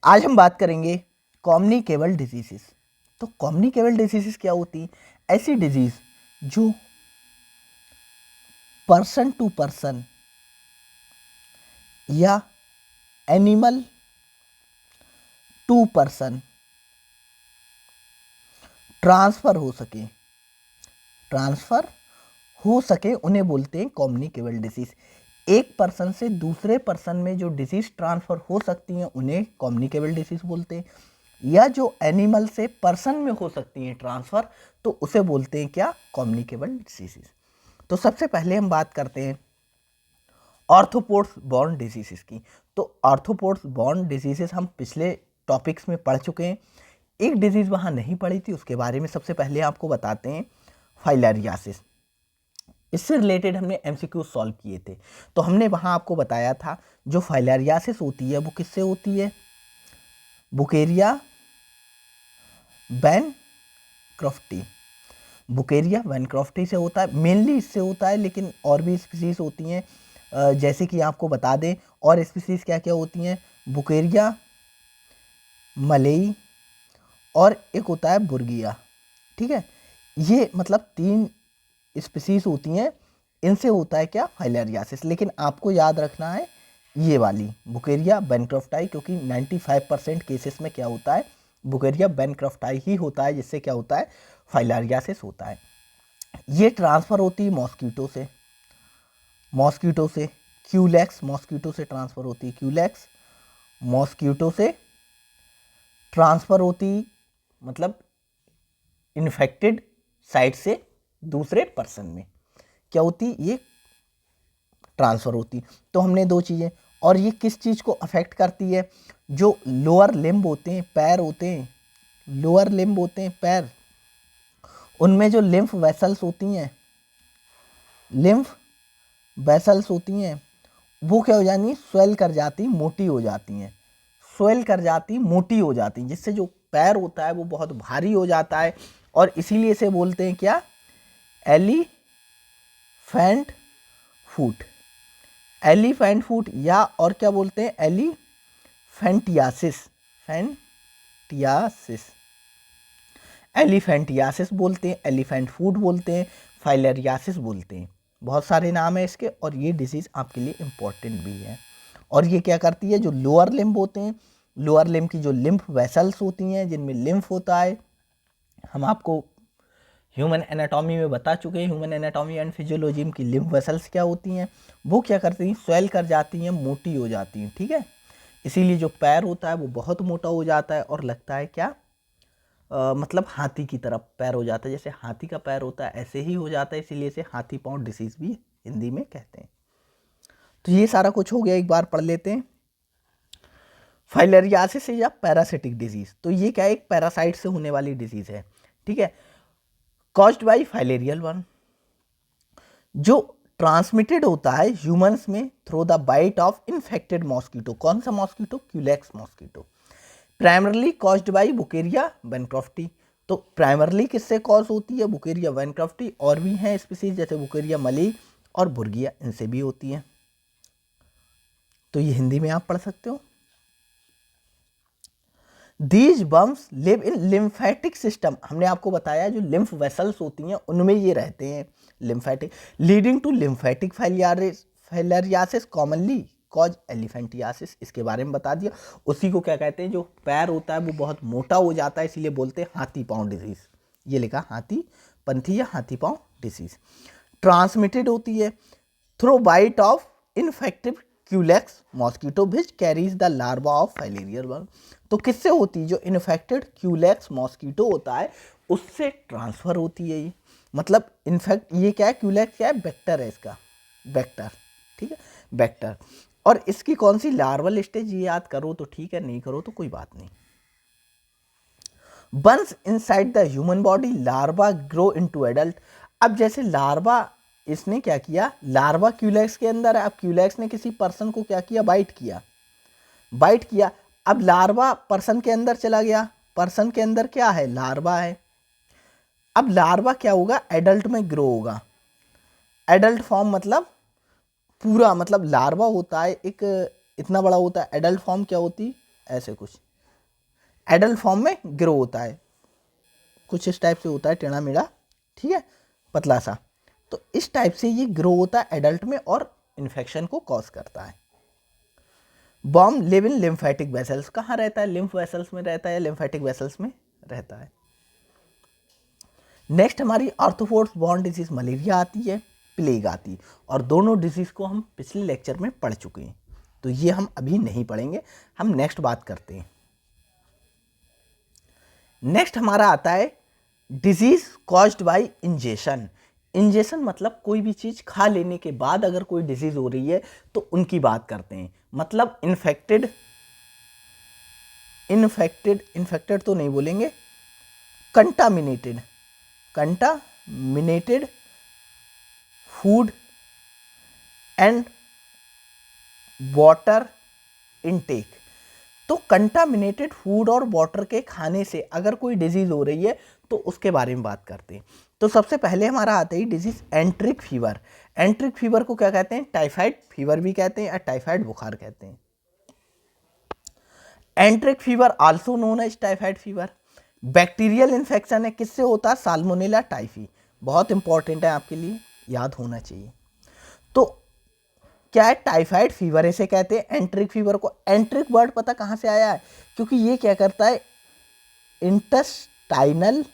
आज हम बात करेंगे कम्युनिकेबल डिजीजेस। तो कम्युनिकेबल डिजीजेस क्या होती हैं? ऐसी डिजीज जो पर्सन टू पर्सन या एनिमल टू पर्सन ट्रांसफर हो सके उन्हें बोलते हैं कम्युनिकेबल डिजीज। एक पर्सन से दूसरे पर्सन में जो डिजीज ट्रांसफर हो सकती हैं उन्हें कम्युनिकेबल डिजीज बोलते हैं, या जो एनिमल से पर्सन में हो सकती हैं ट्रांसफर तो उसे बोलते हैं क्या? Communicable diseases. तो सबसे पहले हम बात करते हैं ऑर्थोपोड्स बॉर्न डिजीजेस की। तो ऑर्थोपोड्स बॉर्न डिजीजेस हम पिछले टॉपिक्स में पढ़ चुके हैं। एक डिजीज वहाँ नहीं पढ़ी थी, उसके बारे में सबसे पहले आपको बताते हैं, फाइलेरियासिस। इससे रिलेटेड हमने एमसीक्यू सॉल्व किए थे। तो हमने वहाँ आपको बताया था जो फाइलेरियासिस होती है वो किससे होती है? बुकेरिया बैनक्रॉफ्टी। बुकेरिया बैनक्रॉफ्टी से होता है, मेनली इससे होता है, लेकिन और भी स्पीसीज होती हैं। जैसे कि आपको बता दें और स्पीसीज क्या क्या होती हैं, बुकेरिया मलेई और एक होता है बुर्गिया। ठीक है, ये मतलब 3 स्पीसीज होती हैं, इनसे होता है क्या? फाइलेरियासिस। लेकिन आपको याद रखना है ये वाली बुकेरिया बैनक्रॉफ्टाई, क्योंकि 95% केसेस में क्या होता है? बुकेरिया बैनक्रॉफ्टाई ही होता है जिससे क्या होता है? फाइलेरियासिस होता है। ये ट्रांसफ़र होती है मॉस्किटो से क्यूलेक्स मॉस्किटो से ट्रांसफ़र होती है, क्यूलेक्स मॉस्किटो से ट्रांसफ़र होती, मतलब इन्फेक्टेड साइट से दूसरे पर्सन में क्या होती? ये ट्रांसफ़र होती। तो हमने 2 चीज़ें, और ये किस चीज़ को अफेक्ट करती है? जो लोअर लिम्ब होते हैं, पैर होते हैं, लोअर लिम्ब होते हैं पैर, उनमें जो लिम्फ वेसल्स होती हैं, लिम्फ वेसल्स होती हैं, वो क्या हो जाती हैं? स्वेल कर जाती, मोटी हो जाती हैं, स्वेल कर जाती, मोटी हो जाती, जिससे जो पैर होता है वो बहुत भारी हो जाता है, और इसीलिए इसे बोलते हैं क्या? एलिफेंट फूट। एलिफेंट फूट, या और क्या बोलते हैं? एलिफेंटियासिस, फैंटियासिस, एलिफेंटियासिस बोलते हैं, एलिफेंट फूट बोलते हैं, फाइलेरियासिस बोलते हैं। बहुत सारे नाम है इसके, और ये डिजीज आपके लिए इम्पोर्टेंट भी है। और ये क्या करती है? जो लोअर लिम्ब होते हैं, लोअर लिम्ब की जो लिम्फ वेसल्स होती हैं जिनमें लिम्फ होता है, हम आपको ह्यूमन एनाटॉमी में बता चुके हैं, ह्यूमन एनाटॉमी एंड फिजियोलॉजी की लिम्फ वेसल्स क्या होती हैं, वो क्या करती हैं? स्वेल कर जाती हैं, मोटी हो जाती हैं। ठीक है, इसीलिए जो पैर होता है वो बहुत मोटा हो जाता है और लगता है क्या? मतलब हाथी की तरफ पैर हो जाता है, जैसे हाथी का पैर होता है ऐसे ही हो जाता है, इसीलिए इसे हाथी पाँव डिसीज भी हिंदी में कहते हैं। तो ये सारा कुछ हो गया, एक बार पढ़ लेते हैं। फाइलेरियासिस या पैरासिटिक डिजीज, तो ये क्या है? एक पैरासाइट से होने वाली डिजीज है। ठीक है, कॉज्ड बाई फाइलेरियल वन, जो ट्रांसमिटेड होता है ह्यूमंस में through the bite of infected mosquito. कौन सा mosquito? Culex mosquito. Primarily caused by बुकेरिया बैनक्रॉफ्टी। तो प्राइमरली किससे कॉज होती है? बुकेरिया बैनक्रॉफ्टी, और भी हैं स्पीसीज जैसे बुकेरिया मलेई और बुर्गिया, इनसे भी होती है। तो ये हिंदी में आप पढ़ सकते हो। These worms live in lymphatic system, हमने आपको बताया जो लिम्फ वेसल्स होती हैं उनमें ये रहते हैं, lymphatic, leading to lymphatic filariasis commonly cause elephantiasis. इसके बारे में बता दिया। उसी को क्या कहते हैं? जो पैर होता है वो बहुत मोटा हो जाता है, इसीलिए बोलते हैं हाथी पाँव डिजीज। ये लिखा हाथी पंथी या हाथी पाँव डिजीज। ट्रांसमिटेड होती है through bite of infective culex mosquito which carries the larva of filarial worm. तो किससे होती है? जो इन्फेक्टेड क्यूलेक्स मॉस्किटो होता है उससे ट्रांसफर होती है ये। मतलब इनफेक्ट ये क्या है? क्यूलेक्स क्या है? वेक्टर है इसका, वेक्टर। ठीक है, वेक्टर। और इसकी कौन सी लार्वल स्टेज ये याद करो तो ठीक है, नहीं करो तो कोई बात नहीं। Once inside the human body larva grow into adult. अब जैसे लार्वा, इसने क्या किया? लार्वा क्यूलेक्स के अंदर है, अब क्यूलेक्स ने किसी पर्सन को क्या किया? बाइट किया, बाइट किया। अब लार्वा पर्सन के अंदर चला गया, पर्सन के अंदर क्या है? लार्वा है। अब लार्वा क्या होगा? एडल्ट में ग्रो होगा। एडल्ट फॉर्म मतलब पूरा, मतलब लार्वा होता है एक इतना बड़ा होता है, एडल्ट फॉर्म क्या होती? ऐसे कुछ, एडल्ट फॉर्म में ग्रो होता है, कुछ इस टाइप से होता है, टेढ़ा मेढ़ा, ठीक है, पतला सा। तो इस टाइप से ये ग्रो होता है एडल्ट में और इन्फेक्शन को कॉज करता है। Bomb live in lymphatic vessels, कहाँ रहता है? लिम्फ वेसल्स में रहता है, लिम्फेटिक वेसल्स में रहता है। नेक्स्ट हमारी आर्थ्रोपोड्स बॉर्न डिजीज मलेरिया आती है, प्लेग आती है, और दोनों डिजीज को हम पिछले लेक्चर में पढ़ चुके हैं, तो ये हम अभी नहीं पढ़ेंगे, हम नेक्स्ट बात करते हैं। नेक्स्ट हमारा आता है disease caused by ingestion. Ingestion मतलब कोई भी चीज खा लेने के बाद अगर कोई डिजीज हो रही है तो उनकी बात करते हैं। मतलब इन्फेक्टेड तो नहीं बोलेंगे, contaminated food and water intake. तो कंटामिनेटेड फूड और वाटर के खाने से अगर कोई डिजीज हो रही है तो उसके बारे में बात करते हैं। तो सबसे पहले हमारा आता है डिजीज एंट्रिक फीवर। एंट्रिक फीवर को क्या कहते हैं? टाइफाइड फीवर भी कहते हैं या टाइफाइड बुखार कहते हैं। Enteric fever also known as typhoid fever. Bacterial infection है, किससे होता है? Salmonella typhi. बहुत इंपॉर्टेंट है, आपके लिए याद होना चाहिए। तो क्या है? टाइफाइड फीवर इसे कहते हैं। एंट्रिक फीवर को, एंट्रिक वर्ड पता कहाँ से आया है? क्योंकि ये क्या करता है? इंटेस्टाइनल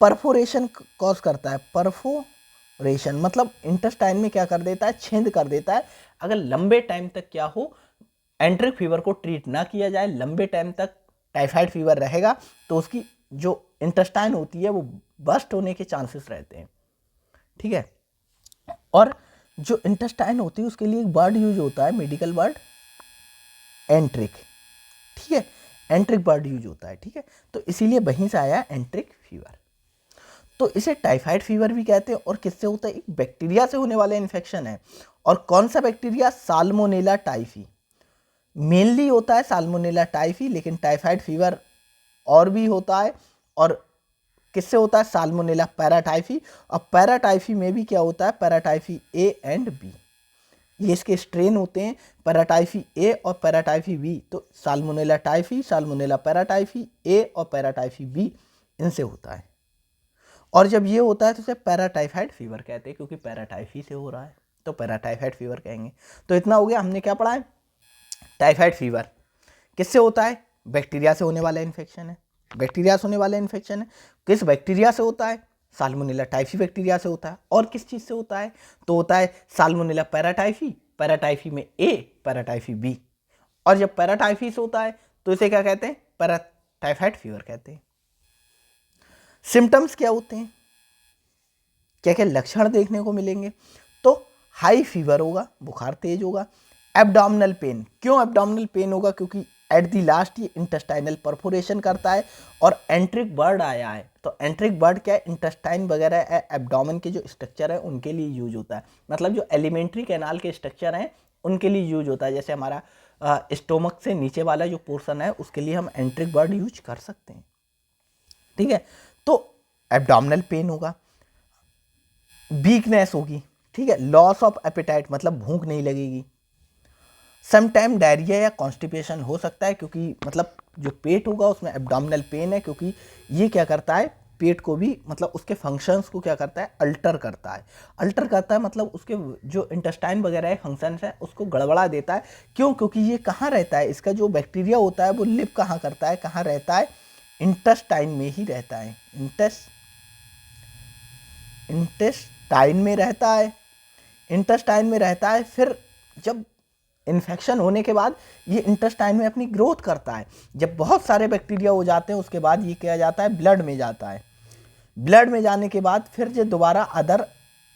परफोरेशन कॉज करता है। परफोरेशन मतलब इंटेस्टाइन में क्या कर देता है? छेद कर देता है। अगर लंबे टाइम तक क्या हो, एंट्रिक फीवर को ट्रीट ना किया जाए, लंबे टाइम तक टाइफाइड फीवर रहेगा तो उसकी जो इंटेस्टाइन होती है वो बस्ट होने के चांसेस रहते हैं, ठीक है। और जो इंटेस्टाइन होती है उसके लिए एक वर्ड यूज होता है, मेडिकल वर्ड एंट्रिक, ठीक है, एंट्रिक वर्ड यूज होता है, ठीक है। तो इसीलिए वहीं से आया एंट्रिक फीवर। तो इसे टाइफाइड फीवर भी कहते हैं। और किससे होता है? एक बैक्टीरिया से होने वाला इन्फेक्शन है। और कौन सा बैक्टीरिया? साल्मोनेला टाइफी मेनली होता है, साल्मोनेला टाइफी। लेकिन टाइफाइड फीवर और भी होता है। और किससे होता है? Salmonella paratyphi. और पैराटाइफी में भी क्या होता है? पैराटाइफी ए एंड बी, ये इसके स्ट्रेन होते हैं, पैराटाइफी ए और पैराटाइफी बी। तो साल्मोनेला टाइफी, साल्मोनेला पैराटाइफी ए और पैराटाइफी बी, इनसे होता है। और जब ये होता है तो उसे पैराटाइफाइड फीवर कहते हैं, क्योंकि पैराटाइफी से हो रहा है तो पैराटाइफाइड फीवर कहेंगे। तो इतना हो गया, हमने क्या पढ़ा है? टाइफाइड फीवर किससे होता है? बैक्टीरिया से होने वाला इन्फेक्शन है। बैक्टीरिया से होने वाला इन्फेक्शन है। किस बैक्टीरिया से होता है? साल्मोनेला टाइफी बैक्टीरिया से होता है। और किस चीज़ से होता है? तो होता है साल्मोनेला पैराटाइफी, पैराटाइफी में ए, पैराटाइफी बी। और जब पैराटाइफी से होता है तो इसे क्या कहते हैं? पैराटाइफाइड फीवर कहते हैं। सिम्टम्स क्या होते हैं? क्या क्या लक्षण देखने को मिलेंगे? तो हाई फीवर होगा, बुखार तेज होगा। एब्डोमिनल पेन, क्यों एब्डोमिनल पेन होगा? क्योंकि एट दी लास्ट ये इंटेस्टाइनल परफोरेशन करता है। और एंट्रिक बर्ड आया है, तो एंट्रिक बर्ड क्या है? इंटेस्टाइन वगैरह एब्डोमेन के जो स्ट्रक्चर है उनके लिए यूज होता है। मतलब जो एलिमेंट्री कैनाल के स्ट्रक्चर हैं उनके लिए यूज होता है। जैसे हमारा स्टोमक से नीचे वाला जो पोर्शन है उसके लिए हम एंट्रिक बर्ड यूज कर सकते हैं, ठीक है। तो एब्डोमिनल पेन होगा, वीकनेस होगी, ठीक है, लॉस ऑफ एपेटाइट मतलब भूख नहीं लगेगी। समटाइम डायरिया या कॉन्स्टिपेशन हो सकता है, क्योंकि मतलब जो पेट होगा उसमें एब्डोमिनल पेन है, क्योंकि ये क्या करता है? पेट को भी मतलब उसके फंक्शंस को क्या करता है? अल्टर करता है। अल्टर करता है मतलब उसके जो इंटेस्टाइन वगैरह फंक्शंस है उसको गड़बड़ा देता है। क्यों? क्योंकि ये कहाँ रहता है? इसका जो बैक्टीरिया होता है वो लिव कहाँ करता है? कहाँ रहता है? इंटेस्टाइन में ही रहता है। इंटेस्टाइन में रहता है, इंटेस्टाइन में रहता है। फिर जब इन्फेक्शन होने के बाद ये इंटेस्टाइन में अपनी ग्रोथ करता है। जब बहुत सारे बैक्टीरिया हो जाते हैं उसके बाद ये किया जाता है? ब्लड में जाता है। ब्लड में जाने के बाद फिर ये दोबारा अदर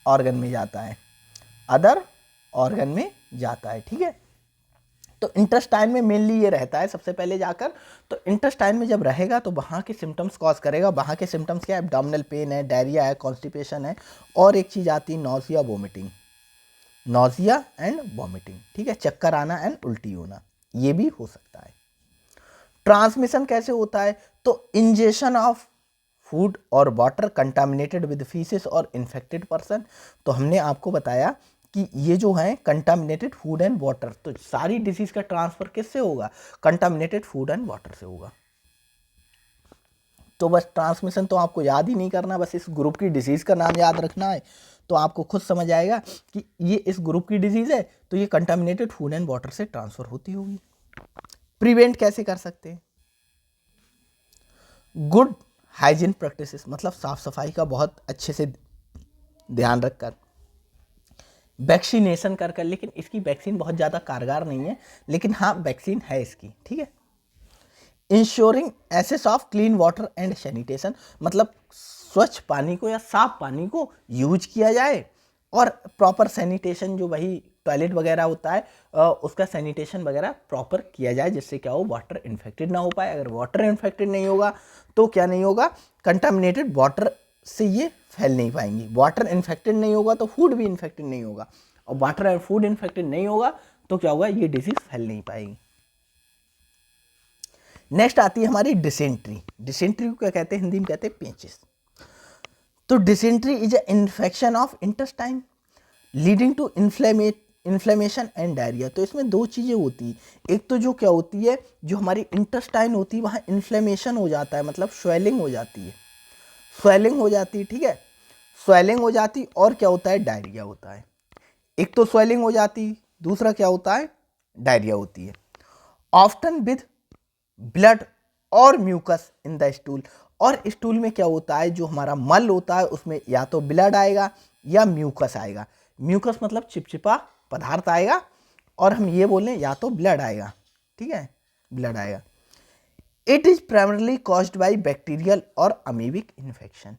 ऑर्गन में जाता है, अदर ऑर्गन में जाता है, ठीक है। तो इंटेस्टाइन में मेनली ये रहता है सबसे पहले जाकर। तो इंटेस्टाइन में जब रहेगा तो वहाँ के सिम्टम्स कॉज करेगा। वहाँ के सिम्टम्स क्या है? एब्डोमिनल पेन है, डायरिया है, कॉन्स्टिपेशन है, और एक चीज़ आती है nausea vomiting, nausea and vomiting, ठीक है, चक्कर आना एंड उल्टी होना, ये भी हो सकता है। ट्रांसमिशन कैसे होता है? तो इंजेशन ऑफ फूड और वाटर कंटामिनेटेड विद फीसेस और इन्फेक्टेड पर्सन। तो हमने आपको बताया कि ये जो है कंटामिनेटेड फूड एंड वाटर, तो सारी डिसीज का ट्रांसफर किससे होगा? कंटामिनेटेड फूड एंड वाटर से होगा। तो बस ट्रांसमिशन तो आपको याद ही नहीं करना, बस इस ग्रुप की डिजीज़ का नाम याद रखना है, तो आपको खुद समझ आएगा कि ये इस ग्रुप की डिजीज़ है, तो ये कंटामिनेटेड फूड एंड वाटर से ट्रांसफ़र होती होगी। प्रिवेंट कैसे कर सकते हैं? गुड हाइजीन प्रैक्टिसेस, मतलब साफ सफाई का बहुत अच्छे से ध्यान रखकर, वैक्सीनेशन कर, लेकिन इसकी वैक्सीन बहुत ज़्यादा कारगर नहीं है, लेकिन हाँ वैक्सीन है इसकी, ठीक है। Ensuring access of clean water and sanitation, मतलब स्वच्छ पानी को या साफ पानी को यूज किया जाए, और प्रॉपर सैनिटेशन, जो वही टॉयलेट वगैरह होता है उसका सैनिटेशन वगैरह प्रॉपर किया जाए, जिससे क्या हो, वाटर इन्फेक्टेड ना हो पाए। अगर वाटर इन्फेक्टेड नहीं होगा तो क्या नहीं होगा, कंटामिनेटेड वाटर से ये फैल नहीं पाएंगी। वाटर इन्फेक्टेड नहीं होगा तो फूड भी इन्फेक्टेड नहीं होगा, और वाटर और फूड इन्फेक्टेड नहीं होगा तो क्या होगा, ये डिजीज फैल नहीं पाएगी। नेक्स्ट आती है हमारी डिसेंट्री। डिसेंट्री को क्या कहते हैं, हिंदी में कहते हैं पेचिस। तो dysentery is a infection of intestine leading to inflammation and diarrhoea. तो इसमें दो चीज़ें होती हैं, एक तो जो क्या होती है, जो हमारी इंटेस्टाइन होती है वहाँ इन्फ्लेमेशन हो जाता है, मतलब स्वेलिंग हो जाती है, स्वेलिंग हो जाती है, ठीक है, स्वेलिंग हो जाती, और क्या होता है, डायरिया होता है। एक तो स्वेलिंग हो जाती, दूसरा क्या होता है, डायरिया होती है। ऑफ्टन विद ब्लड और म्यूकस इन द स्टूल, और स्टूल में क्या होता है, जो हमारा मल होता है उसमें या तो ब्लड आएगा या म्यूकस आएगा। म्यूकस मतलब चिपचिपा पदार्थ आएगा, और हम ये बोलें या तो ब्लड आएगा, ठीक है, ब्लड आएगा। It is primarily caused by bacterial और अमीबिक इन्फेक्शन,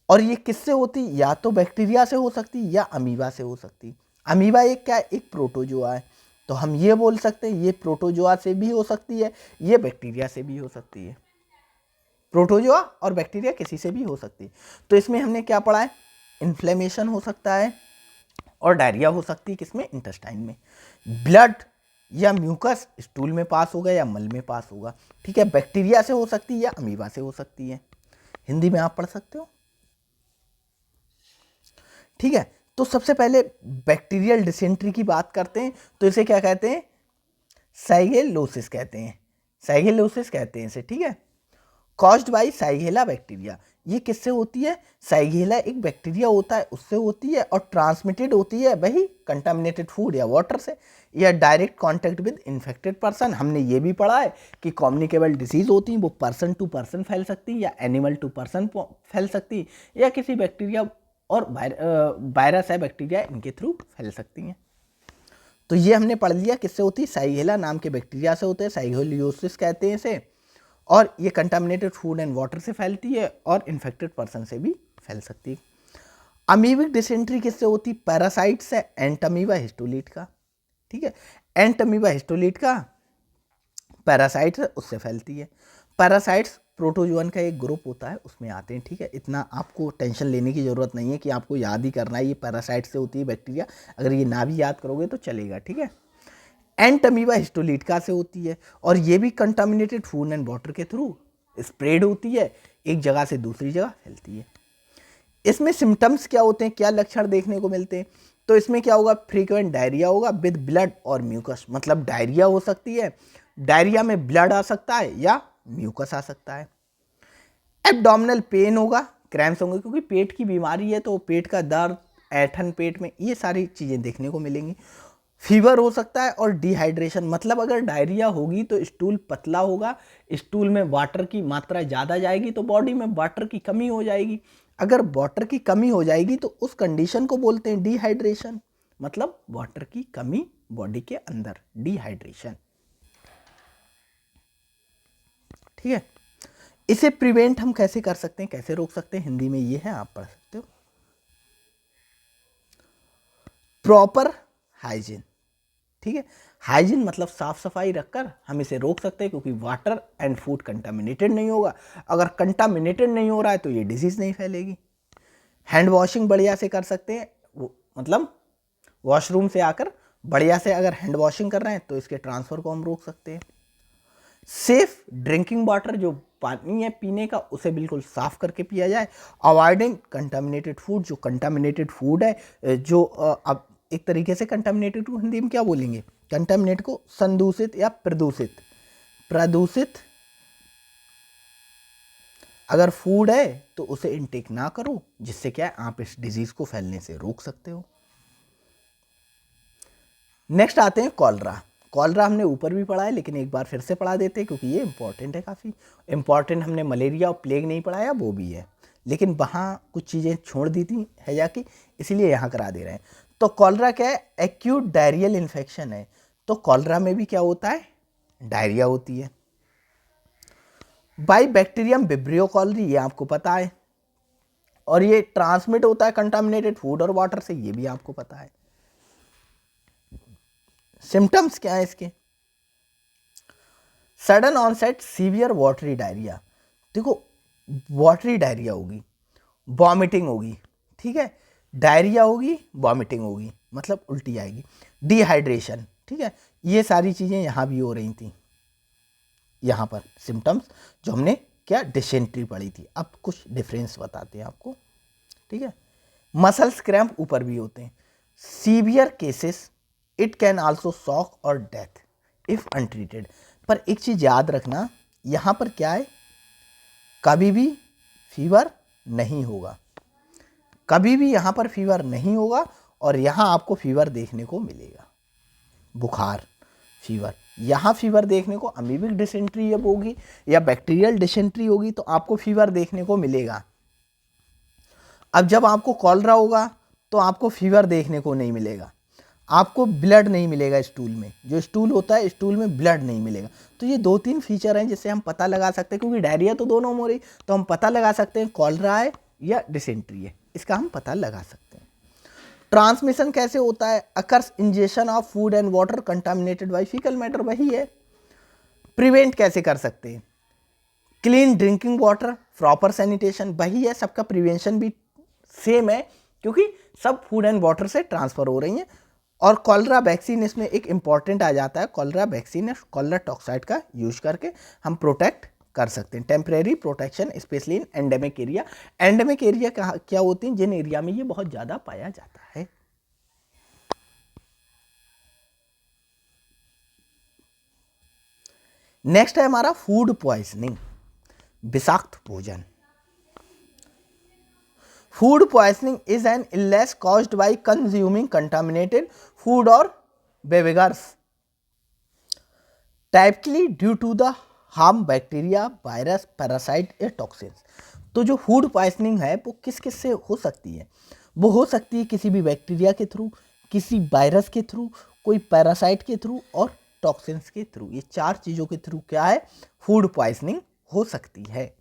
और ये किससे होती, या तो बैक्टीरिया से हो सकती या अमीबा से हो सकती। अमीबा एक क्या है, एक प्रोटोजोआ है, तो हम ये बोल सकते हैं ये प्रोटोजोआ से भी हो सकती है, ये बैक्टीरिया से भी हो सकती है। प्रोटोजोआ और बैक्टीरिया किसी से भी हो सकती है। तो इसमें हमने क्या पढ़ा है, इन्फ्लेमेशन हो सकता है और डायरिया हो सकती है, किसमें, इंटेस्टाइन में। ब्लड या म्यूकस स्टूल में पास होगा या मल में पास होगा, ठीक है। बैक्टीरिया से हो सकती है या अमीबा से हो सकती है। हिंदी में आप पढ़ सकते हो, ठीक है। तो सबसे पहले बैक्टीरियल डिसेंट्री की बात करते हैं, तो इसे क्या कहते हैं, साइगेलोसिस कहते हैं, साइगेलोसिस कहते हैं इसे, ठीक है। कॉज्ड बाई साइगेला बैक्टीरिया, ये किससे होती है, साइगेला एक बैक्टीरिया होता है उससे होती है, और ट्रांसमिटेड होती है वही कंटामिनेटेड फूड या वाटर से, या direct contact with infected person. हमने ये भी पढ़ा है कि कम्युनिकेबल डिसीज होती हैं, वो पर्सन टू पर्सन फैल सकती है, या एनिमल टू पर्सन फैल सकती है, या किसी बैक्टीरिया और वायरस है बैक्टीरिया, इनके थ्रू फैल सकती हैं। तो ये हमने पढ़ लिया किससे होती है, साइगेला नाम के बैक्टीरिया से होते हैं, साइगोलियोसिस कहते हैं इसे, और ये कंटामिनेटेड फूड एंड वाटर से फैलती है, और इन्फेक्टेड पर्सन से भी फैल सकती है। अमीबिक डिसेंट्री किससे होती, पैरासाइट से, एंटमीबा हिस्टोलीट का, ठीक है, एंटमीबा हिस्टोलीट का पैरासाइट है उससे फैलती है। पैरासाइट्स प्रोटोजोअन का एक ग्रुप होता है उसमें आते हैं, ठीक है। इतना आपको टेंशन लेने की ज़रूरत नहीं है कि आपको याद ही करना है ये पैरासाइट से होती है बैक्टीरिया, अगर ये ना भी याद करोगे तो चलेगा, ठीक है। एंटमीबा हिस्टोलीटका से होती है, और ये भी कंटामिनेटेड फूड एंड वाटर के थ्रू स्प्रेड होती है, एक जगह से दूसरी जगह फैलती है। इसमें सिम्टम्स क्या होते हैं, क्या लक्षण देखने को मिलते हैं, तो इसमें क्या होगा, फ्रीक्वेंट डायरिया होगा विद ब्लड और म्यूकस, मतलब डायरिया हो सकती है, डायरिया में ब्लड आ सकता है या म्यूकस आ सकता है। एब्डोमिनल पेन होगा, क्रैम्प्स होंगे, क्योंकि पेट की बीमारी है तो पेट का दर्द, ऐठन पेट में, ये सारी चीज़ें देखने को मिलेंगी। फीवर हो सकता है, और डिहाइड्रेशन, मतलब अगर डायरिया होगी तो स्टूल पतला होगा, स्टूल में वाटर की मात्रा ज़्यादा जाएगी तो बॉडी में वाटर की कमी हो जाएगी। अगर वाटर की कमी हो जाएगी तो उस कंडीशन को बोलते हैं डिहाइड्रेशन, मतलब वाटर की कमी बॉडी के अंदर, डिहाइड्रेशन, ठीक है। इसे प्रिवेंट हम कैसे कर सकते हैं, कैसे रोक सकते हैं, हिंदी में ये है, आप पढ़ सकते हो। प्रॉपर हाइजीन, ठीक है, हाइजीन मतलब साफ सफाई रखकर हम इसे रोक सकते हैं, क्योंकि वाटर एंड फूड कंटामिनेटेड नहीं होगा। अगर कंटामिनेटेड नहीं हो रहा है तो ये डिजीज नहीं फैलेगी। हैंड वॉशिंग बढ़िया से कर सकते हैं, मतलब वॉशरूम से आकर बढ़िया से अगर हैंड वॉशिंग कर रहे हैं तो इसके ट्रांसफर को हम रोक सकते हैं। सेफ ड्रिंकिंग वाटर, जो पानी है पीने का उसे बिल्कुल साफ करके पिया जाए। अवॉइडिंग कंटामिनेटेड फूड, जो कंटामिनेटेड फूड है, जो अब एक तरीके से कंटामिनेटेड को हिंदी में क्या बोलेंगे, कंटामिनेट को संदूषित या प्रदूषित, प्रदूषित अगर फूड है तो उसे इनटेक ना करो, जिससे क्या है आप इस डिजीज को फैलने से रोक सकते हो। नेक्स्ट आते हैं कॉलरा। कॉलरा हमने ऊपर भी पढ़ा है, लेकिन एक बार फिर से पढ़ा देते हैं क्योंकि ये इंपॉर्टेंट है, काफ़ी इंपॉर्टेंट। हमने मलेरिया और प्लेग नहीं पढ़ाया, वो भी है, लेकिन वहाँ कुछ चीज़ें छोड़ दी थी है जाके, इसीलिए यहाँ करा दे रहे हैं। तो कॉलरा क्या है? एक्यूट डायरियल इन्फेक्शन है। तो कॉलरा में भी क्या होता है? डायरिया होती है। बाई बैक्टीरियम विब्रियो कॉलरी, ये आपको पता है, और ये ट्रांसमिट होता है कंटामिनेटेड फूड और वाटर से, ये भी आपको पता है। सिम्टम्स क्या है इसके? Sudden onset severe watery diarrhoea. देखो, वाटरी डायरिया होगी, वॉमिटिंग होगी, ठीक है, डायरिया होगी, वॉमिटिंग होगी, मतलब उल्टी आएगी, डिहाइड्रेशन, ठीक है, ये सारी चीज़ें यहाँ भी हो रही थी। यहाँ पर सिम्टम्स जो हमने क्या डिसेंट्री पढ़ी थी। अब कुछ डिफरेंस बताते हैं आपको, ठीक है। मसल्स क्रैम्प ऊपर भी होते हैं। Severe cases it can also shock और डेथ इफ अनट्रीटेड। पर एक चीज़ याद रखना, यहाँ पर क्या है, कभी भी फीवर नहीं होगा, कभी भी यहाँ पर फीवर नहीं होगा, और यहाँ आपको फीवर देखने को मिलेगा, बुखार, फीवर। यहाँ फीवर देखने को अमीबिक डिसेंट्री जब होगी या बैक्टीरियल डिसेंट्री होगी तो आपको फीवर देखने को मिलेगा। अब जब आपको कॉलरा होगा तो आपको फीवर देखने को नहीं मिलेगा, आपको ब्लड नहीं मिलेगा स्टूल में, जो स्टूल होता है स्टूल में ब्लड नहीं मिलेगा। तो ये 2-3 फीचर हैं जिससे हम पता लगा सकते हैं, क्योंकि डायरिया तो दोनों में हो रही, तो हम पता लगा सकते हैं कॉलरा है या डिसेंट्री है, इसका हम पता लगा सकते हैं। ट्रांसमिशन कैसे होता है? Occurs injection of food and water contaminated by faecal matter, वही है। प्रिवेंट कैसे कर सकते हैं? Clean drinking water, proper sanitation, वही है, सबका प्रिवेंशन भी सेम है, क्योंकि सब फूड एंड वाटर से ट्रांसफर हो रही हैं। और कॉलरा वैक्सीन इसमें एक इंपॉर्टेंट आ जाता है, कॉलरा वैक्सीन है, कॉलरा टॉक्साइड का यूज करके हम प्रोटेक्ट कर सकते हैं, temporary protection, specially in endemic area. Endemic area क्या होती हैं? जिन एरिया में ये बहुत ज़्यादा पाया जाता है। नेक्स्ट है हमारा फूड पॉइजनिंग, विषाक्त भोजन। Food poisoning is an illness caused by consuming contaminated food और beverages, typically due to the harm bacteria, virus, parasite या टॉक्सिन्स। तो जो फूड पॉइजनिंग है वो किस किस से हो सकती है? वो हो सकती है किसी भी बैक्टीरिया के थ्रू, किसी वायरस के थ्रू, कोई पैरासाइट के थ्रू और टॉक्सिन्स के थ्रू। ये 4 चीज़ों के थ्रू क्या है? फूड पॉइजनिंग हो सकती है।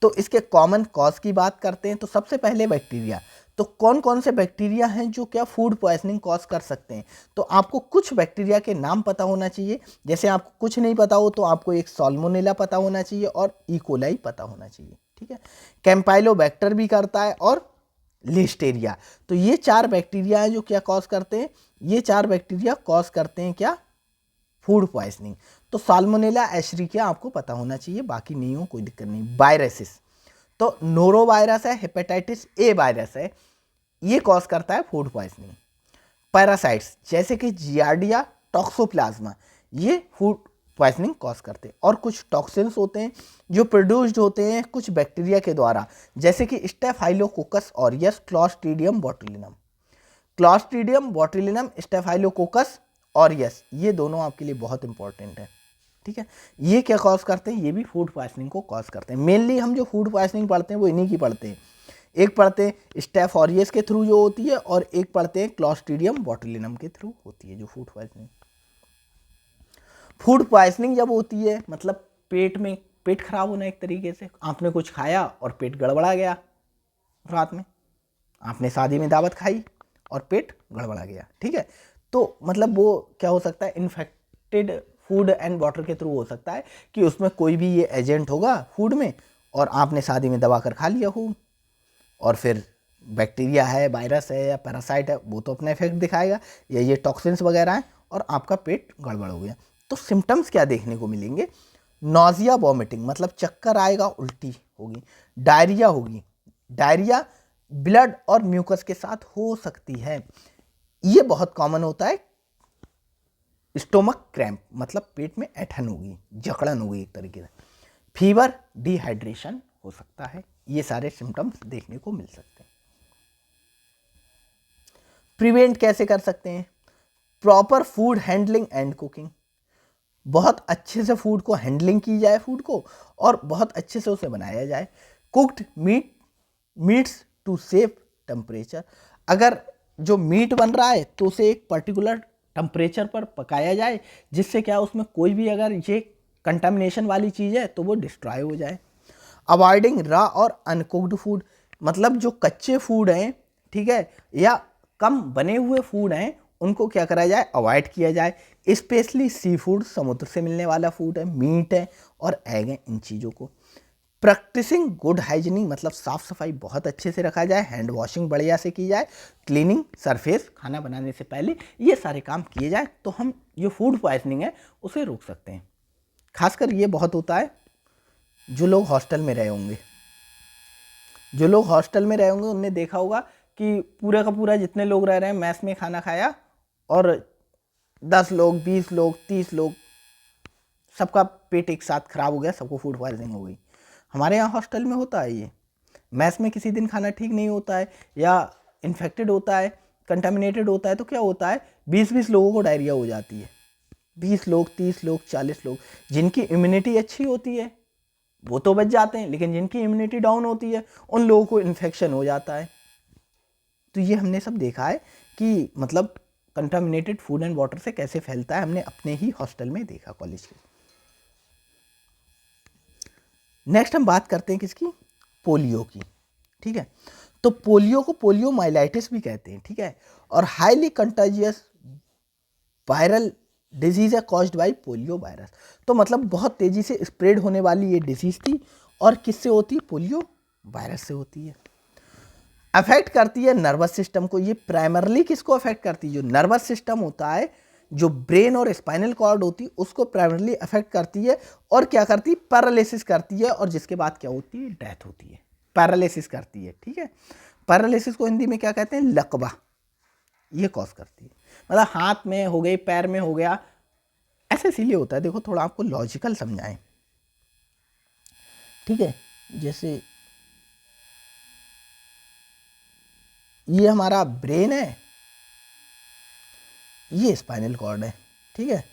तो इसके कॉमन कॉज की बात करते हैं, तो सबसे पहले बैक्टीरिया। तो कौन कौन से बैक्टीरिया हैं जो क्या फूड पॉइजनिंग कॉज कर सकते हैं? तो आपको कुछ बैक्टीरिया के नाम पता होना चाहिए। जैसे आपको कुछ नहीं पता हो तो आपको एक साल्मोनेला पता होना चाहिए और इकोलाई पता होना चाहिए, ठीक है। कैम्पाइलोबैक्टर भी करता है और लिस्टेरिया। तो ये 4 बैक्टीरिया हैं जो क्या कॉज करते हैं? ये 4 बैक्टीरिया कॉज करते हैं क्या? Food poisoning. तो साल्मोनेला एशरिकिया आपको पता होना चाहिए, बाकी नहीं हो कोई दिक्कत नहीं। वायरसेस, तो नोरो वायरस है, हेपेटाइटिस ए वायरस है, ये कॉज करता है फूड पॉइजनिंग। पैरासाइट्स जैसे कि जियार्डिया, टॉक्सोप्लाज्मा, ये फूड पॉइजनिंग कॉज करते हैं। और कुछ टॉक्सिन्स होते हैं जो प्रोड्यूस्ड होते हैं कुछ बैक्टीरिया के द्वारा, जैसे कि staphylococcus aureus, Clostridium botulinum. Clostridium botulinum, staphylococcus aureus, ये दोनों आपके लिए बहुत इंपॉर्टेंट है, ठीक है। ये क्या कॉज करते हैं? ये भी फूड पॉइजनिंग को कॉज करते हैं। मेनली हम जो फूड पॉइजनिंग पढ़ते हैं वो इन्हीं की पढ़ते हैं। एक पढ़ते हैं स्टेफ ऑरियस के थ्रू जो होती है, और एक पढ़ते हैं क्लॉस्ट्रीडियम बोटुलिनम के थ्रू होती है जो फूड पॉइजनिंग। फूड पॉइजनिंग जब होती है मतलब पेट खराब होना, एक तरीके से आपने कुछ खाया और पेट गड़बड़ा गया, रात में आपने शादी में दावत खाई और पेट गड़बड़ा गया, ठीक है। तो मतलब वो क्या हो सकता है? इन्फेक्टेड फूड एंड वाटर के थ्रू हो सकता है कि उसमें कोई भी ये एजेंट होगा फूड में, और आपने शादी में दबा कर खा लिया हो, और फिर बैक्टीरिया है, वायरस है या पैरासाइट है, वो तो अपना इफेक्ट दिखाएगा, या ये टॉक्सिन्स वगैरह हैं, और आपका पेट गड़बड़ हो गया। तो सिम्टम्स क्या देखने को मिलेंगे? नॉजिया, वॉमिटिंग, मतलब चक्कर आएगा, उल्टी होगी, डायरिया होगी, डायरिया ब्लड और म्यूकस के साथ हो सकती है। ये बहुत कॉमन होता है। स्टोमक क्रैम्प, मतलब पेट में ऐंठन होगी, जकड़न होगी एक तरीके से। फीवर, डिहाइड्रेशन हो सकता है। ये सारे सिम्टम्स देखने को मिल सकते हैं। प्रिवेंट कैसे कर सकते हैं? Proper food handling and cooking, बहुत अच्छे से फूड को हैंडलिंग की जाए फूड को, और बहुत अच्छे से उसे बनाया जाए। Cooked meats to safe temperature, अगर जो मीट बन रहा है तो उसे एक पर्टिकुलर टेम्परेचर पर पकाया जाए, जिससे क्या उसमें कोई भी अगर ये कंटामिनेशन वाली चीज़ है तो वो डिस्ट्रॉय हो जाए। अवॉइडिंग रॉ और अनकुक्ड फूड, मतलब जो कच्चे फूड हैं, ठीक है, या कम बने हुए फूड हैं, उनको क्या करा जाए, अवॉइड किया जाए। स्पेशली सी फूड, समुद्र से मिलने वाला फूड है, मीट है और एग है, इन चीज़ों को। प्रैक्टिसिंग गुड हाइजीनिंग, मतलब साफ सफाई बहुत अच्छे से रखा जाए, हैंड वॉशिंग बढ़िया से की जाए, क्लीनिंग सरफेस खाना बनाने से पहले, ये सारे काम किए जाए तो हम जो फूड पॉइजनिंग है उसे रोक सकते हैं। खासकर ये बहुत होता है जो लोग हॉस्टल में रहे होंगे, उनने देखा होगा कि पूरा का पूरा जितने लोग रह रहे हैं मैस में खाना खाया, और 10 लोग 20 लोग 30 लोग सबका पेट एक साथ खराब हो गया, सबको फूड पॉइजनिंग हो गई। हमारे यहाँ हॉस्टल में होता है ये, मैस में किसी दिन खाना ठीक नहीं होता है या इन्फेक्टेड होता है, कंटामिनेटेड होता है, तो क्या होता है 20-20 लोगों को डायरिया हो जाती है। 20 लोग 30 लोग 40 लोग, जिनकी इम्यूनिटी अच्छी होती है वो तो बच जाते हैं, लेकिन जिनकी इम्यूनिटी डाउन होती है उन लोगों को इन्फेक्शन हो जाता है। तो ये हमने सब देखा है कि मतलब कंटामिनेटेड फूड एंड वाटर से कैसे फैलता है, हमने अपने ही हॉस्टल में देखा कॉलेज के। नेक्स्ट हम बात करते हैं किसकी, पोलियो की, ठीक है। तो पोलियो को पोलियोमाइलाइटिस भी कहते हैं, ठीक है, और हाईली कंटाजियस वायरल डिजीज है कॉज्ड बाय पोलियो वायरस। तो मतलब बहुत तेजी से स्प्रेड होने वाली ये डिजीज थी, और किससे होती है, पोलियो वायरस से होती है। अफेक्ट करती है नर्वस सिस्टम को, ये प्राइमरली किसको अफेक्ट करती है, जो नर्वस सिस्टम होता है, जो ब्रेन और स्पाइनल कॉर्ड होती है उसको प्राइमरली अफेक्ट करती है, और क्या करती है, पैरालिसिस करती है, और जिसके बाद क्या होती है, डेथ होती है, पैरालिसिस करती है, ठीक है। पैरालिसिस को हिंदी में क्या कहते हैं, लकवा, ये कॉज करती है। मतलब हाथ में हो गई, पैर में हो गया, ऐसे इसीलिए होता है, देखो थोड़ा आपको लॉजिकल समझाएं, ठीक है। जैसे ये हमारा ब्रेन है, ये स्पाइनल कॉर्ड है, ठीक है,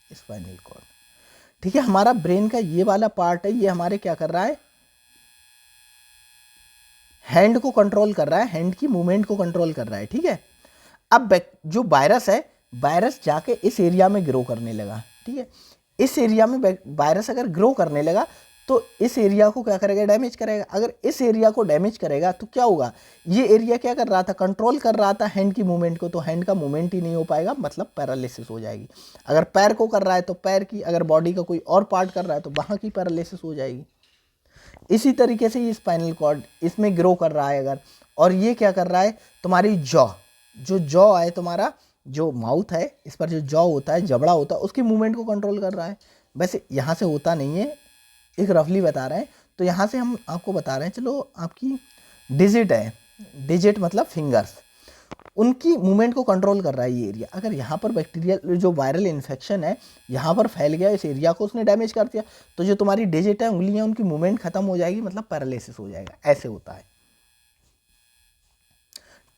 स्पाइनल कॉर्ड, ठीक है। हमारा ब्रेन का ये वाला पार्ट है, ये हमारे क्या कर रहा है, हैंड को कंट्रोल कर रहा है, हैंड की मूवमेंट को कंट्रोल कर रहा है, ठीक है। अब जो वायरस है, वायरस जाके इस एरिया में ग्रो करने लगा, ठीक है। इस एरिया में वायरस अगर ग्रो करने लगा तो इस एरिया को क्या करेगा, डैमेज करेगा। अगर इस एरिया को डैमेज करेगा तो क्या होगा, ये एरिया क्या कर रहा था, कंट्रोल कर रहा था हैंड की मूवमेंट को, तो हैंड का मूवमेंट ही नहीं हो पाएगा, मतलब पैरालिसिस हो जाएगी। अगर पैर को कर रहा है तो पैर की, अगर बॉडी का कोई और पार्ट कर रहा है तो वहाँ की पैरालिसिस हो जाएगी। इसी तरीके से ये स्पाइनल कॉर्ड इसमें ग्रो कर रहा है अगर, और ये क्या कर रहा है, तुम्हारी जो जॉ है, तुम्हारा जो माउथ है, इस पर जो जॉ होता है, जबड़ा होता है, उसकी मूवमेंट को कंट्रोल कर रहा है। वैसे यहाँ से होता नहीं है, एक रफली बता रहे हैं, तो यहाँ से हम आपको बता रहे हैं, चलो आपकी डिजिट है, डिजिट मतलब फिंगर्स, उनकी मूवमेंट को कंट्रोल कर रहा है ये एरिया। अगर यहाँ पर बैक्टीरियल जो वायरल इन्फेक्शन है यहाँ पर फैल गया, इस एरिया को उसने डैमेज कर दिया, तो जो तुम्हारी डिजिट है, उंगलियाँ, उनकी मूवमेंट खत्म हो जाएगी, मतलब पैरालिसिस हो जाएगा, ऐसे होता है।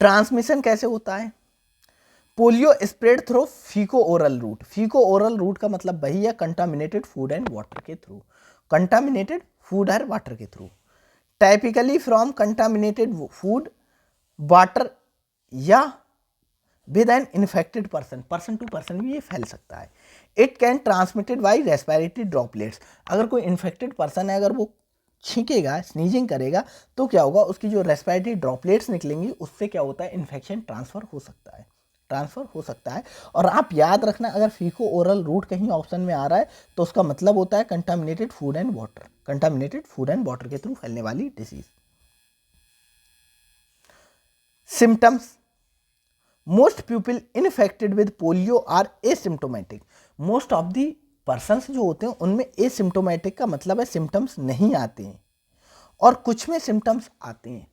ट्रांसमिशन कैसे होता है, polio spread through faeco oral route. Faeco oral route का मतलब वही है, कंटामिनेटेड फूड एंड वाटर के थ्रू, कंटामिनेटेड फूड और वाटर के through, typically from contaminated food water या with an infected person to person भी ये फैल सकता है। It can transmitted by respiratory droplets, अगर कोई इन्फेक्टेड पर्सन है, अगर वो छींकेगा, स्नीजिंग करेगा, तो क्या होगा, उसकी जो रेस्पिरेटरी ड्रॉपलेट्स निकलेंगी, उससे क्या होता है, इन्फेक्शन ट्रांसफर हो सकता है। और आप याद रखना, अगर फीको ओरल रूट कहीं ऑप्शन में आ रहा है तो उसका मतलब होता है कंटामिनेटेड फूड एंड वाटर के थ्रू फैलने वाली disease. Symptoms, most people infected with polio are asymptomatic. Most of the persons जो होते हैं उनमें एसिम्टोमेटिक का मतलब है सिम्टम्स नहीं आते हैं, और कुछ में सिम्टम्स आते हैं।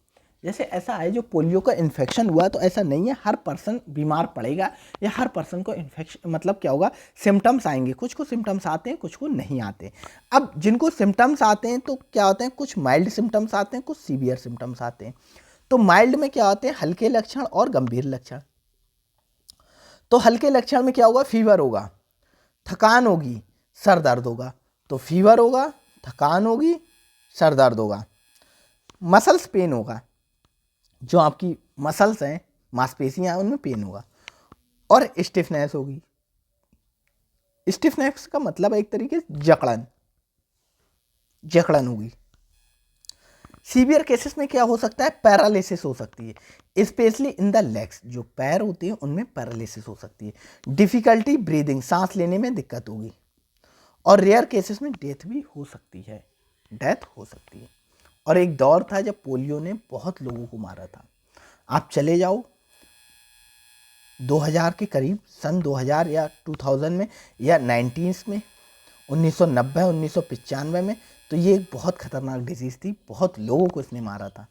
जैसे ऐसा है जो पोलियो का इन्फेक्शन हुआ तो ऐसा नहीं है हर पर्सन बीमार पड़ेगा या हर पर्सन को इन्फेक्शन मतलब क्या होगा, सिम्टम्स आएंगे, कुछ को सिम्टम्स आते हैं कुछ को नहीं आते। अब जिनको सिम्टम्स आते हैं तो क्या होते हैं, कुछ माइल्ड सिम्टम्स आते हैं, कुछ सीवियर सिम्टम्स आते हैं। तो माइल्ड में क्या होते हैं, हल्के लक्षण और गंभीर लक्षण। तो हल्के लक्षण में क्या होगा, फीवर होगा, थकान होगी, सर दर्द होगा। तो फीवर होगा, थकान होगी, सर दर्द होगा, मसल्स पेन होगा, जो आपकी मसल्स हैं, मांसपेशियां हैं, उनमें पेन होगा, और स्टिफनेस होगी। स्टिफनेस का मतलब है एक तरीके से जकड़न, जकड़न होगी। सीवियर केसेस में क्या हो सकता है, पैरालिसिस हो सकती है, स्पेशली इन द लेग्स, जो पैर होते हैं उनमें पैरालिसिस हो सकती है। डिफिकल्टी ब्रीदिंग, सांस लेने में दिक्कत होगी, और रेयर केसेस में डेथ भी हो सकती है, डेथ हो सकती है। और एक दौर था जब पोलियो ने बहुत लोगों को मारा था। आप चले जाओ 2000 के करीब, सन 2000 या 2000 में या 90s में, 1990 1995 में, तो ये एक बहुत खतरनाक डिजीज़ थी, बहुत लोगों को इसने मारा था।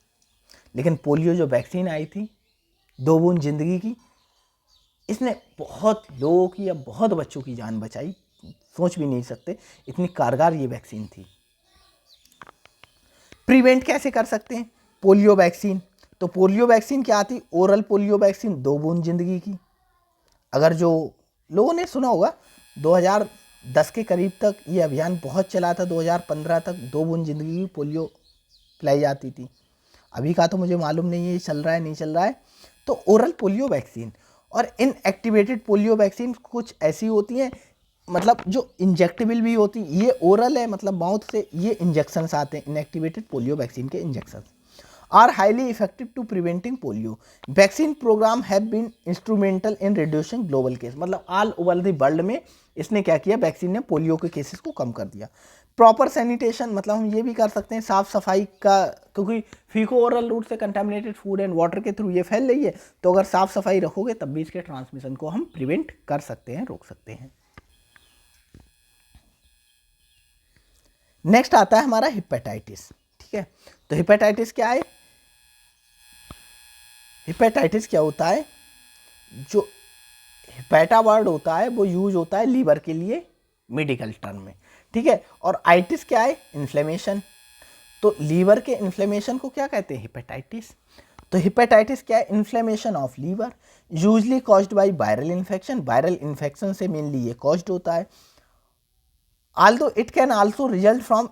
लेकिन पोलियो जो वैक्सीन आई थी 2 बूंद जिंदगी की, इसने बहुत लोगों की या बहुत बच्चों की जान बचाई, सोच भी नहीं सकते इतनी कारगर ये वैक्सीन थी। प्रिवेंट कैसे कर सकते हैं पोलियो वैक्सीन, तो पोलियो वैक्सीन क्या आती, ओरल पोलियो वैक्सीन 2 बूंद जिंदगी की। अगर जो लोगों ने सुना होगा 2010 के करीब तक ये अभियान बहुत चला था, 2015 तक 2 बूंद जिंदगी की पोलियो पिलाई जाती थी। अभी का तो मुझे मालूम नहीं है ये चल रहा है नहीं चल रहा है। तो ओरल पोलियो वैक्सीन और इनएक्टिवेटेड पोलियो वैक्सीन कुछ ऐसी होती हैं, मतलब जो इंजेक्टेबल भी होती, ये ओरल है मतलब माउथ से, ये इंजेक्शंस आते हैं इनएक्टिवेटेड पोलियो वैक्सीन के injections are highly effective to preventing polio. Vaccine programme have been instrumental in reducing global case, मतलब ऑल ओवर द वर्ल्ड में इसने क्या किया, वैक्सीन ने पोलियो के केसेस को कम कर दिया। प्रॉपर सैनिटेशन, मतलब हम ये भी कर सकते हैं साफ सफाई का, क्योंकि फीको ओरल रूट से कंटामिनेटेड फूड एंड वाटर के थ्रू ये फैल रही है, तो अगर साफ सफाई रखोगे तब भी इसके ट्रांसमिशन को हम प्रिवेंट कर सकते हैं, रोक सकते हैं। नेक्स्ट आता है हमारा हिपेटाइटिस, ठीक है। तो हिपेटाइटिस क्या है, हिपेटाइटिस क्या होता है, जो हिपेटा वर्ड होता है वो यूज होता है लीवर के लिए मेडिकल टर्म में, ठीक है। और आइटिस क्या है, इन्फ्लेमेशन। तो लीवर के इन्फ्लेमेशन को क्या कहते हैं, हिपेटाइटिस। तो हिपेटाइटिस क्या है, inflammation of liver, usually caused by viral infection, viral infection से मेनली ये कॉज्ड होता है। although it can also result from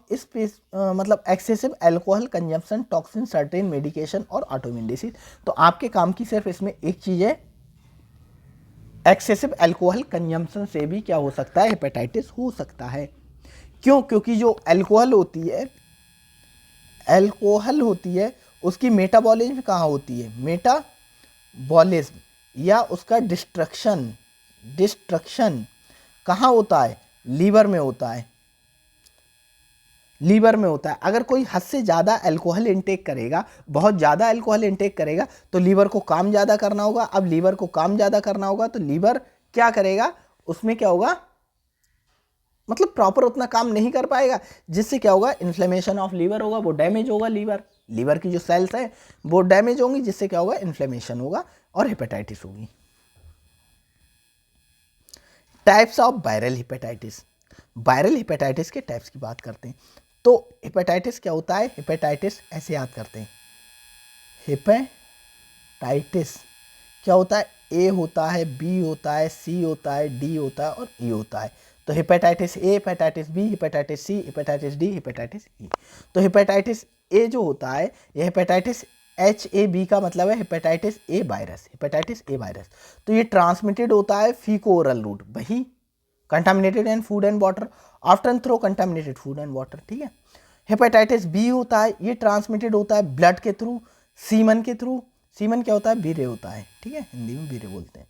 मतलब excessive alcohol consumption, toxin, certain medication और autoimmune disease। तो आपके काम की सिर्फ इसमें एक चीज़ है, एक्सेसिव अल्कोहल कंजम्पशन से भी क्या हो सकता है, हेपेटाइटिस हो सकता है। क्यों, क्योंकि जो अल्कोहल होती है उसकी मेटाबॉलिज्म कहाँ होती है, मेटाबॉलिज्म या उसका डिस्ट्रक्शन कहाँ होता है, लीवर में होता है, लीवर में होता है। अगर कोई हद से ज़्यादा अल्कोहल इंटेक करेगा, बहुत ज़्यादा अल्कोहल इंटेक करेगा, तो लीवर को काम ज़्यादा करना होगा। अब लीवर को काम ज़्यादा करना होगा तो लीवर क्या करेगा, उसमें क्या होगा, मतलब प्रॉपर उतना काम नहीं कर पाएगा, जिससे क्या होगा, इन्फ्लेमेशन ऑफ लीवर होगा, वो डैमेज होगा, लीवर की जो सेल्स है वो डैमेज होंगी, जिससे क्या होगा, इन्फ्लेमेशन होगा और हेपेटाइटिस होगी। Types of viral hepatitis, viral hepatitis के टाइप्स की बात करते हैं। तो हेपेटाइटिस क्या होता है, हेपेटाइटिस ऐसे याद करते हैं, हेपेटाइटिस क्या होता है, ए होता है, बी होता है, सी होता है, डी होता है और ई होता है। तो hepatitis A, hepatitis B, hepatitis C, hepatitis D, hepatitis E. तो हेपेटाइटिस ए जो होता है, ये हेपेटाइटिस HAB का मतलब है hepatitis A virus, hepatitis A virus. तो ये ट्रांसमिटेड होता है फीको ओरल रूट, वही contaminated and food and water, often through contaminated food and water, ठीक है। हेपेटाइटिस बी होता है, ये ट्रांसमिटेड होता है ब्लड के थ्रू, सीमन के थ्रू। सीमन क्या होता है, बीरे होता है, ठीक है, हिंदी में बीरे बोलते हैं।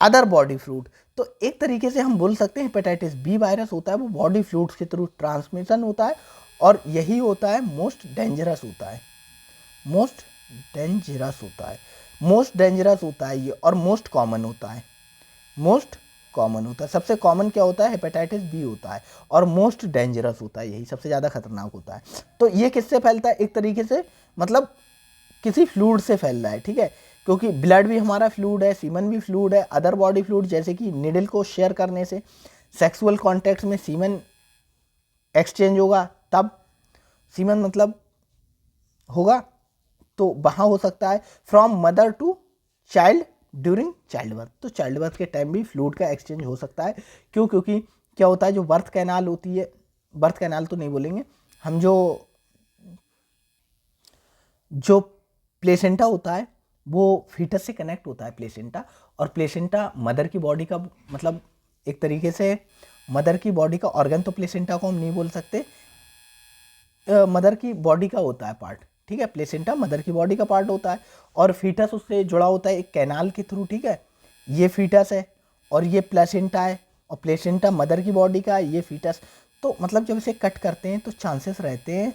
अदर बॉडी फ्लूइड, तो एक तरीके से हम बोल सकते हैं हेपेटाइटिस बी वायरस होता है वो बॉडी फ्लूइड्स के थ्रू ट्रांसमिशन होता है, और यही होता है मोस्ट डेंजरस होता है, मोस्ट डेंजरस होता है, मोस्ट डेंजरस होता है ये, और मोस्ट कॉमन होता है, मोस्ट कॉमन होता है। सबसे कॉमन क्या होता है, हेपेटाइटिस बी होता है, और मोस्ट डेंजरस होता है, यही सबसे ज़्यादा खतरनाक होता है। तो ये किससे फैलता है, एक तरीके से मतलब किसी फ्लूइड से फैल रहा है, ठीक है, क्योंकि ब्लड भी हमारा फ्लूइड है, सीमन भी फ्लूइड है, अदर बॉडी फ्लूइड जैसे कि निडल को शेयर करने से, सेक्सुअल कॉन्टैक्ट में सीमन एक्सचेंज होगा, तब सीमन मतलब होगा, तो वहाँ हो सकता है from mother to child during childbirth, तो चाइल्ड बर्थ के टाइम भी फ्लूइड का एक्सचेंज हो सकता है। क्यों? क्योंकि क्या होता है, जो बर्थ कैनाल होती है, बर्थ कैनाल तो नहीं बोलेंगे हम, जो प्लेसेंटा होता है वो फीटस से कनेक्ट होता है प्लेसेंटा, और प्लेसेंटा मदर की बॉडी का मतलब एक तरीके से मदर की बॉडी का ऑर्गन, तो प्लेसेंटा को हम नहीं बोल सकते, मदर की बॉडी का होता है पार्ट, ठीक है, प्लेसेंटा मदर की बॉडी का पार्ट होता है, और फीटस उससे जुड़ा होता है एक कैनाल के थ्रू, ठीक है, ये फीटस है और ये प्लेसेंटा है, और प्लेसेंटा मदर की बॉडी का है, ये फीटस, तो मतलब जब इसे कट करते हैं तो चांसेस रहते हैं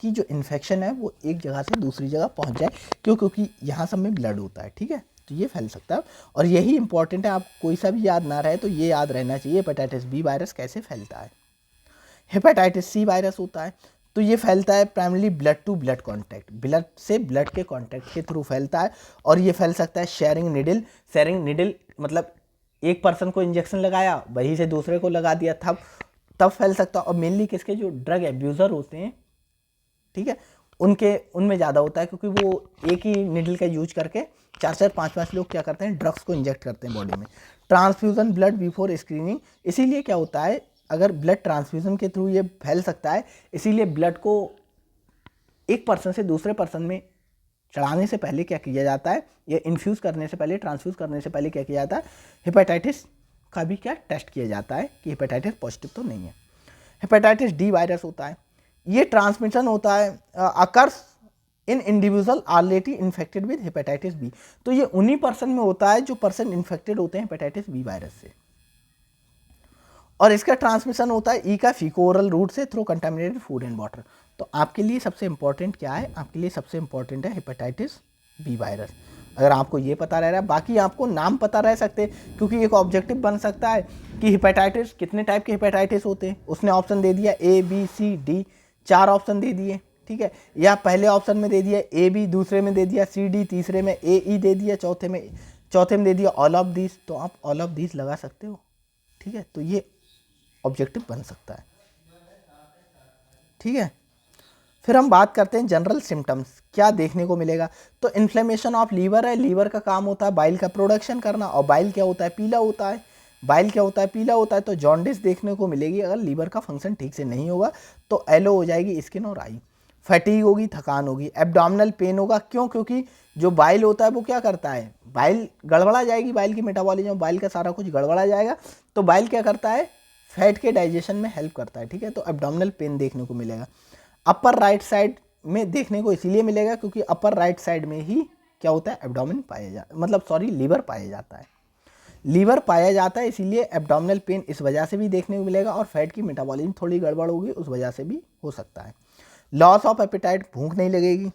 कि जो इन्फेक्शन है वो एक जगह से दूसरी जगह पहुंच जाए, क्यों? क्योंकि यहाँ सब में ब्लड होता है, ठीक है, तो ये फैल सकता है, और यही इंपॉर्टेंट है, आप कोई सा भी याद ना रहे तो ये याद रहना चाहिए, हेपेटाइटिस बी वायरस कैसे फैलता है। हेपेटाइटिस सी वायरस होता है, तो ये फैलता है primary blood to blood contact, blood से ब्लड के कांटेक्ट के थ्रू फैलता है, और ये फैल सकता है शेयरिंग निडल मतलब एक पर्सन को इंजेक्शन लगाया, वहीं से दूसरे को लगा दिया, तब फैल सकता है, और मेनली किसके, जो ड्रग एब्यूज़र होते हैं, ठीक है, उनमें ज़्यादा होता है, क्योंकि वो एक ही निडल का यूज करके 4-5 लोग क्या करते हैं, ड्रग्स को इंजेक्ट करते हैं बॉडी में। ट्रांसफ्यूज़न ब्लड बिफोर स्क्रीनिंग, इसीलिए क्या होता है, अगर ब्लड ट्रांसफ्यूज़न के थ्रू ये फैल सकता है, इसीलिए ब्लड को एक पर्सन से दूसरे पर्सन में चढ़ाने से पहले क्या किया जाता है, या इन्फ्यूज़ करने से पहले, ट्रांसफ्यूज़ करने से पहले क्या किया जाता है, हेपेटाइटिस का भी क्या टेस्ट किया जाता है कि हेपेटाइटिस पॉजिटिव तो नहीं है। हेपेटाइटिस डी वायरस होता है, ये ट्रांसमिशन होता है occurs in individual already infected with hepatitis B, तो ये उन्हीं पर्सन में होता है जो पर्सन इन्फेक्टेड होते हैं हेपेटाइटिस बी वायरस से, और इसका ट्रांसमिशन होता है ई का फीको-ओरल रूट से through contaminated food and water. तो आपके लिए सबसे इंपॉर्टेंट क्या है, आपके लिए सबसे इंपॉर्टेंट है हेपेटाइटिस बी वायरस, अगर आपको ये पता रह रहा है, बाकी आपको नाम पता रह सकते, क्योंकि एक ऑब्जेक्टिव बन सकता है कि हेपेटाइटिस कितने टाइप के हेपेटाइटिस होते हैं, उसने ऑप्शन दे दिया A B C D, 4 option दे दिए, ठीक है, या पहले ऑप्शन में दे दिया ए बी, दूसरे में दे दिया सी डी, तीसरे में ए ई दे दिया, चौथे में दे दिया ऑल ऑफ दिस, तो आप ऑल ऑफ दिस लगा सकते हो, ठीक है, तो ये ऑब्जेक्टिव बन सकता है, ठीक है। फिर हम बात करते हैं जनरल सिम्टम्स, क्या देखने को मिलेगा, तो इन्फ्लेमेशन ऑफ लीवर है, लीवर का काम होता है बाइल का प्रोडक्शन करना, और बाइल क्या होता है, पीला होता है, बाइल क्या होता है, पीला होता है, तो जॉन्डिस देखने को मिलेगी, अगर लीवर का फंक्शन ठीक से नहीं होगा तो येलो हो जाएगी स्किन और आई, फैटीग होगी, थकान होगी, एब्डोमिनल पेन होगा, क्यों? क्योंकि जो बाइल होता है वो क्या करता है, बाइल गड़बड़ा जाएगी, बाइल की मेटाबॉलिज्म, बाइल का सारा कुछ गड़बड़ा जाएगा, तो बाइल क्या करता है, फैट के डाइजेशन में हेल्प करता है, ठीक है, तो एब्डोमिनल पेन देखने को मिलेगा। अपर राइट साइड में देखने को इसीलिए मिलेगा क्योंकि अपर राइट साइड में ही क्या होता है, एब्डोमेन लीवर पाया जाता है, लीवर पाया जाता है, इसीलिए एब्डोमिनल पेन इस वजह से भी देखने को मिलेगा, और फैट की मेटाबॉलिज्म थोड़ी गड़बड़ होगी उस वजह से भी हो सकता है। लॉस ऑफ एपेटाइट, भूख नहीं लगेगी,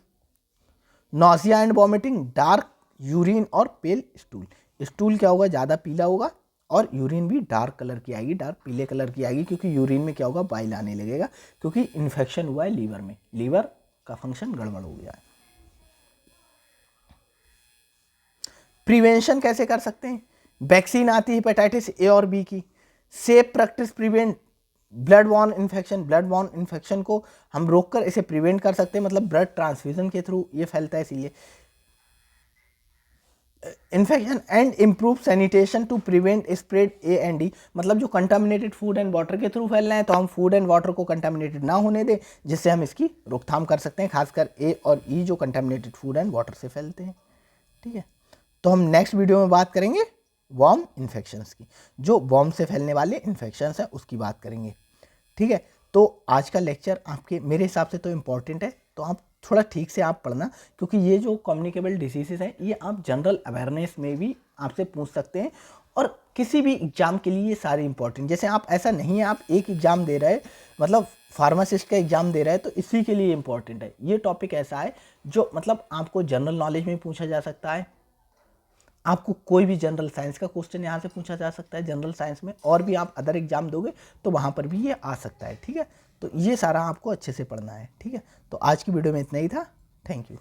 nausea and vomiting, dark urine और पेल स्टूल, स्टूल क्या होगा, ज़्यादा पीला होगा, और यूरिन भी डार्क कलर की आएगी, डार्क पीले कलर की आएगी, क्योंकि यूरिन में क्या होगा, बाइल आने लगेगा, क्योंकि इन्फेक्शन हुआ है लीवर में, लीवर का फंक्शन गड़बड़ हो गया है। प्रिवेंशन कैसे कर सकते हैं, वैक्सीन आती है हेपेटाइटिस ए और बी की, safe practice prevent blood born infection को हम रोककर इसे प्रिवेंट कर सकते हैं, मतलब ब्लड ट्रांसफ्यूजन के थ्रू ये फैलता है, इसीलिए infection and improve sanitation to prevent spread A and D, मतलब जो कंटामिनेटेड फूड एंड वाटर के थ्रू फैलना है तो हम फूड एंड वाटर को कंटामिनेटेड ना होने दें, जिससे हम इसकी रोकथाम कर सकते हैं, खासकर ए और ई जो कंटामिनेटेड फूड एंड वाटर से फैलते हैं, ठीक है। तो हम नेक्स्ट वीडियो में बात करेंगे वॉर्म इन्फेक्शंस की, जो वॉर्म से फैलने वाले इन्फेक्शंस हैं उसकी बात करेंगे, ठीक है। तो आज का लेक्चर आपके मेरे हिसाब से तो इम्पॉर्टेंट है, तो आप थोड़ा ठीक से आप पढ़ना, क्योंकि ये जो कम्युनिकेबल डिसीजेज हैं ये आप जनरल अवेयरनेस में भी आपसे पूछ सकते हैं, और किसी भी एग्ज़ाम के लिए ये सारे इंपॉर्टेंट, जैसे आप ऐसा नहीं है आप एक एग्ज़ाम दे रहे, मतलब फार्मासिस्ट का एग्ज़ाम दे रहे हैं तो इसी के लिए इंपॉर्टेंट है, ये टॉपिक ऐसा है जो मतलब आपको जनरल नॉलेज में पूछा जा सकता है, आपको कोई भी जनरल साइंस का क्वेश्चन यहाँ से पूछा जा सकता है जनरल साइंस में, और भी आप अदर एग्जाम दोगे तो वहाँ पर भी ये आ सकता है, ठीक है। तो ये सारा आपको अच्छे से पढ़ना है, ठीक है। तो आज की वीडियो में इतना ही था, थैंक यू।